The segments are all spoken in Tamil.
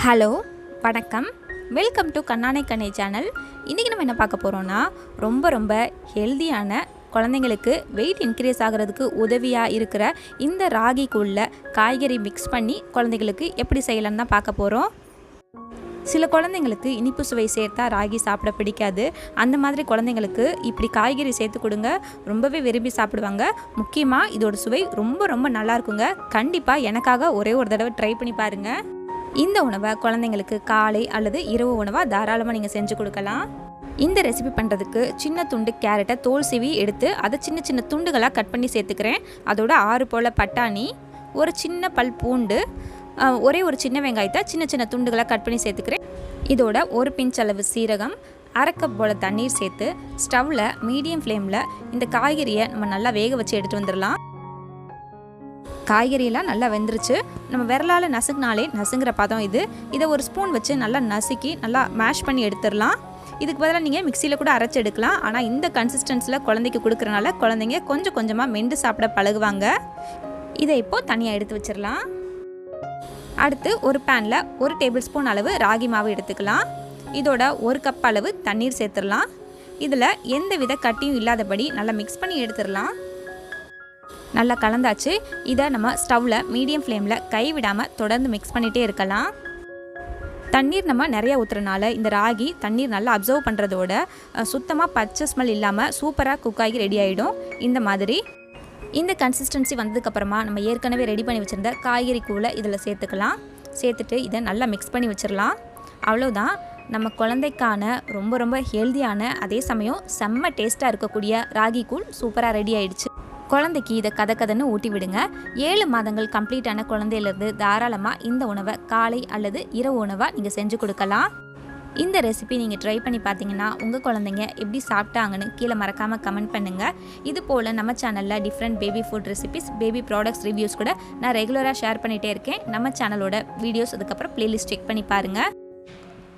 ஹலோ வணக்கம், வெல்கம் டு கண்ணானை கண்ணை சேனல். இன்றைக்கி நம்ம என்ன பார்க்க போகிறோன்னா, ரொம்ப ஹெல்தியான குழந்தைங்களுக்கு வெயிட் இன்க்ரீஸ் ஆகிறதுக்கு உதவியாக இருக்கிற இந்த ராகி கூழில் காய்கறி மிக்ஸ் பண்ணி குழந்தைங்களுக்கு எப்படி செய்யலான்னு தான் பார்க்க போகிறோம். சில குழந்தைங்களுக்கு இனிப்பு சுவை சேர்த்தா ராகி சாப்பிட பிடிக்காது. அந்த மாதிரி குழந்தைங்களுக்கு இப்படி காய்கறி சேர்த்து கொடுங்க, ரொம்பவே விரும்பி சாப்பிடுவாங்க. முக்கியமாக இதோட சுவை ரொம்ப நல்லா இருக்குங்க. கண்டிப்பாக எனக்காக ஒரே ஒரு தடவை ட்ரை பண்ணி பாருங்கள். இந்த உணவை குழந்தைங்களுக்கு காலை அல்லது இரவு உணவாக தாராளமாக நீங்கள் செஞ்சு கொடுக்கலாம். இந்த ரெசிபி பண்ணுறதுக்கு சின்ன துண்டு கேரட்டை தோல் சீவி எடுத்து அதை சின்ன துண்டுகளாக கட் பண்ணி சேர்த்துக்கிறேன். அதோட 6 போல் பட்டாணி, ஒரு சின்ன பல் பூண்டு, ஒரே ஒரு சின்ன வெங்காயத்தை சின்ன துண்டுகளாக கட் பண்ணி சேர்த்துக்கிறேன். இதோட ஒரு பிஞ்ச் அளவு சீரகம், 1/2 கப் போல் தண்ணீர் சேர்த்து ஸ்டவ்வில் மீடியம் ஃப்ளேமில் இந்த காய்கறியை நம்ம நல்லா வேக வச்சு எடுத்துகிட்டு வந்துடலாம். காய்கறியெல்லாம் நல்லா வெந்துருச்சு. நம்ம விரலால் நசுங்குற பதம் இது. இதை ஒரு ஸ்பூன் வச்சு நல்லா நசுக்கி நல்லா மேஷ் பண்ணி எடுத்துடலாம். இதுக்கு பதிலாக நீங்கள் மிக்சியில் கூட அரைச்சி எடுக்கலாம். ஆனால் இந்த கன்சிஸ்டன்ஸில் குழந்தைக்கு கொடுக்குறனால குழந்தைங்க கொஞ்சமாக மென்று சாப்பிட பழகுவாங்க. இதை இப்போது தனியாக எடுத்து வச்சிடலாம். அடுத்து ஒரு பேனில் 1 டேபிள் ஸ்பூன் அளவு ராகி மாவு எடுத்துக்கலாம். இதோட 1 கப் அளவு தண்ணீர் சேர்த்துடலாம். இதில் எந்த வித கட்டியும் இல்லாதபடி நல்லா மிக்ஸ் பண்ணி எடுத்துடலாம். நல்லா கலந்தாச்சு. இதை நம்ம ஸ்டவ்வில் மீடியம் ஃப்ளேமில் கைவிடாமல் தொடர்ந்து மிக்ஸ் பண்ணிகிட்டே இருக்கலாம். தண்ணீர் நம்ம நிறையா ஊற்றுறனால இந்த ராகி தண்ணீர் நல்லா அப்சர்வ் பண்ணுறதோட சுத்தமாக பச்சை ஸ்மெல் இல்லாமல் சூப்பராக குக் ஆகி ரெடி ஆகிடும். இந்த மாதிரி இந்த கன்சிஸ்டன்சி வந்ததுக்கப்புறமா நம்ம ஏற்கனவே ரெடி பண்ணி வச்சுருந்த காய்கறி கூழை இதில் சேர்த்துக்கலாம். சேர்த்துட்டு இதை நல்லா மிக்ஸ் பண்ணி வச்சிடலாம். அவ்வளோதான், நம்ம குழந்தைக்கான ரொம்ப ஹெல்தியான அதே சமயம் செம்ம டேஸ்ட்டாக இருக்கக்கூடிய ராகி கூழ் சூப்பராக ரெடி ஆகிடுச்சு. குழந்தைக்கு இதை கதன்னு ஊட்டி விடுங்க. 7 மாதங்கள் கம்ப்ளீட்டான குழந்தையிலேருந்து தாராளமாக இந்த உணவை காலை அல்லது இரவு உணவாக நீங்கள் செஞ்சு கொடுக்கலாம். இந்த ரெசிபி நீங்கள் ட்ரை பண்ணி பார்த்தீங்கன்னா உங்கள் குழந்தைங்க எப்படி சாப்பிட்டாங்கன்னு கீழே மறக்காமல் கமெண்ட் பண்ணுங்கள். இது போல் நம்ம சேனலில் different baby food recipes, baby products reviews கூட நான் ரெகுலராக ஷேர் பண்ணிகிட்டே இருக்கேன். நம்ம சேனலோட வீடியோஸ் அதுக்கப்புறம் பிளேலிஸ்ட் செக் பண்ணி பாருங்கள்.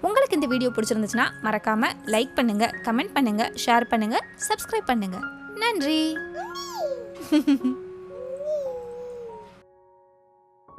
உங்களுக்கு இந்த வீடியோ பிடிச்சிருந்துச்சுன்னா மறக்காமல் லைக் பண்ணுங்கள், கமெண்ட் பண்ணுங்கள், ஷேர் பண்ணுங்கள், சப்ஸ்கிரைப் பண்ணுங்கள். நன்றி.